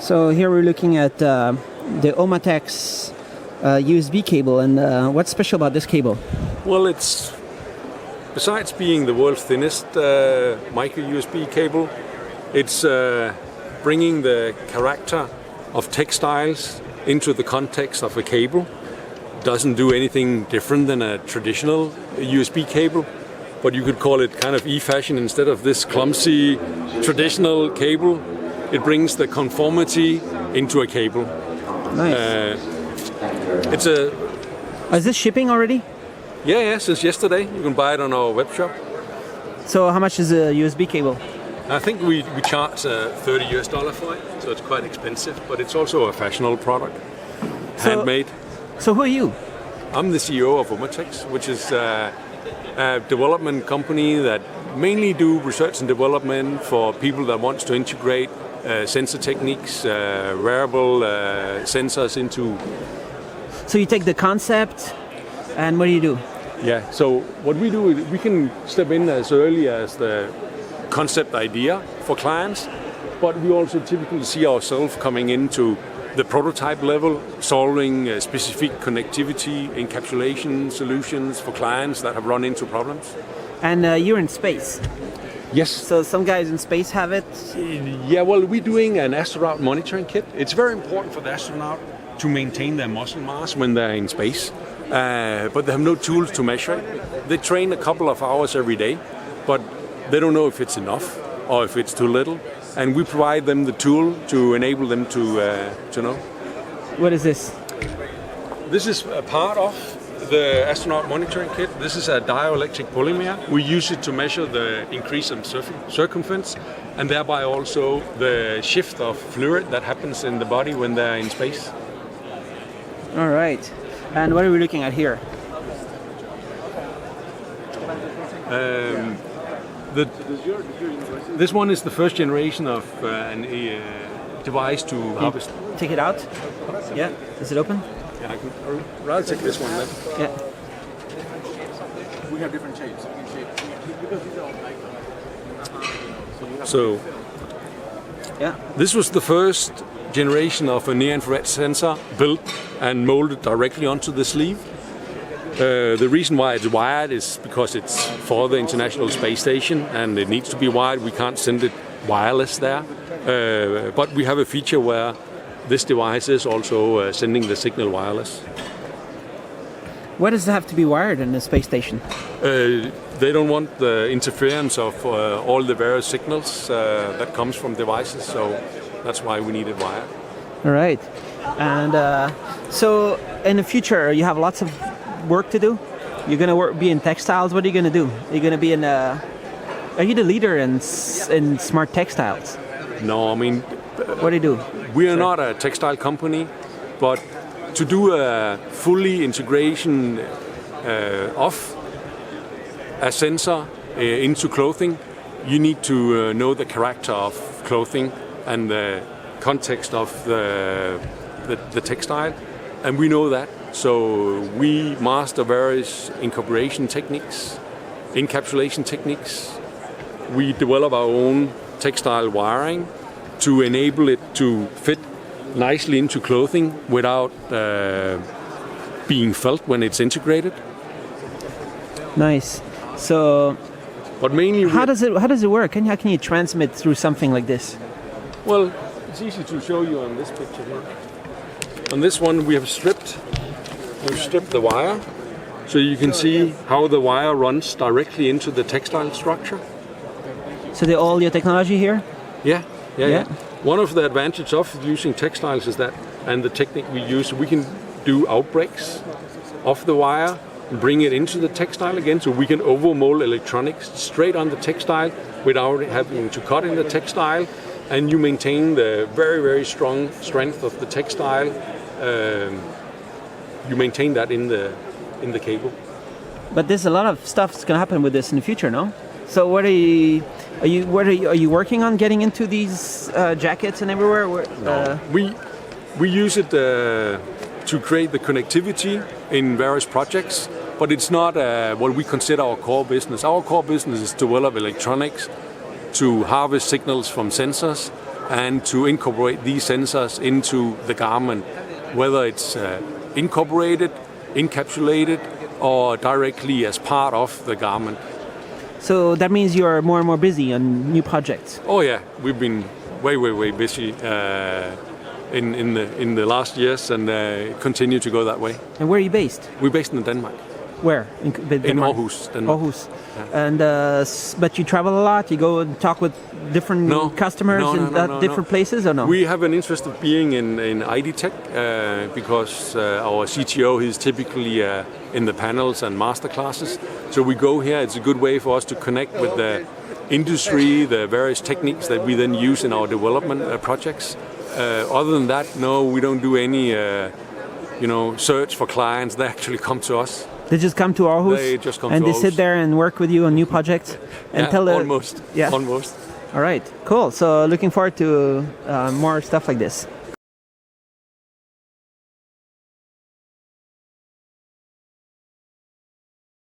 So here we're looking at the Ohmatex USB cable, and what's special about this cable? Well, it's, besides being the world's thinnest micro USB cable, it's bringing the character of textiles into the context of a cable. Doesn't do anything different than a traditional USB cable, but you could call it kind of e-fashion instead of this clumsy traditional cable. It brings the conformity into a cable. Nice. It's a. Is this shipping already? Yeah, since yesterday. You can buy it on our web shop. So how much is a USB cable? I think we charge $30 for it, so it's quite expensive, but it's also a fashionable product, handmade. So who are you? I'm the CEO of Ohmatex, which is a development company that mainly do research and development for people that wants to integrate sensor techniques, wearable sensors into. So you take the concept, and what do you do? Yeah, so what we do is we can step in as early as the concept idea for clients, but we also typically see ourselves coming into the prototype level, solving specific connectivity, encapsulation solutions for clients that have run into problems. And you're in space. Yes. So some guys in space have it? Yeah, well, we're doing an astronaut monitoring kit. It's very important for the astronaut to maintain their muscle mass when they're in space, but they have no tools to measure it. They train a couple of hours every day, but they don't know if it's enough or if it's too little. And we provide them the tool to enable them to know. What is this? This is a part of the astronaut monitoring kit. This is a dielectric polymer. We use it to measure the increase in circumference and thereby also the shift of fluid that happens in the body when they're in space. All right. And what are we looking at here? This one is the first generation of a device to harvest. Take it out? Yeah. Is it open? Yeah, I can rather take this one then. Yeah. We have different shapes. So, yeah. This was the first generation of a near-infrared sensor built and molded directly onto the sleeve. The reason why it's wired is because it's for the International Space Station and it needs to be wired. We can't send it wireless there. But we have a feature where this device is also sending the signal wireless. Why does it have to be wired in the space station? They don't want the interference of all the various signals that comes from devices, so that's why we need it wired. All right. And so in the future, you have lots of work to do. You're going to be in textiles. What are you going to do? Are you going to be in? Are you the leader in smart textiles? No, I mean, what do you do? We are not a textile company, but to do a fully integration of a sensor into clothing, you need to know the character of clothing and the context of the textile, and we know that. So we master various incorporation techniques, encapsulation techniques. We develop our own textile wiring to enable it to fit nicely into clothing without being felt when it's integrated. Nice. So, but mainly, how does it work? And how can you transmit through something like this? Well, it's easy to show you on this picture here. On this one, we've stripped the wire, so you can see how the wire runs directly into the textile structure. So all your technology here? Yeah. One of the advantages of using textiles is that, and the technique we use, we can do outbreaks of the wire and bring it into the textile again, so we can overmold electronics straight on the textile without having to cut in the textile, and you maintain the very, very strong strength of the textile. You maintain that in the cable. But there's a lot of stuff that's going to happen with this in the future, no? So what are you working on getting into these jackets and everywhere? No. We use it to create the connectivity in various projects, but it's not what we consider our core business. Our core business is to develop electronics to harvest signals from sensors and to incorporate these sensors into the garment, whether it's incorporated, encapsulated, or directly as part of the garment. So that means you're more and more busy on new projects. Oh yeah, we've been way busy in the last years, and continue to go that way. And where are you based? We're based in Denmark. Where? In Aarhus, Denmark. Aarhus. Yeah. And but you travel a lot. You go and talk with different customers in different places, or no? We have an interest of being in IDTech because our CTO is typically in the panels and master classes. So we go here. It's a good way for us to connect with the industry, the various techniques that we then use in our development projects. Other than that, no, we don't do any search for clients. They actually come to us. They just come to Aarhus? They just come and to they Aarhus. sit there and work with you on new projects? And tell almost. Yeah. Almost. All right, cool. So looking forward to more stuff like this.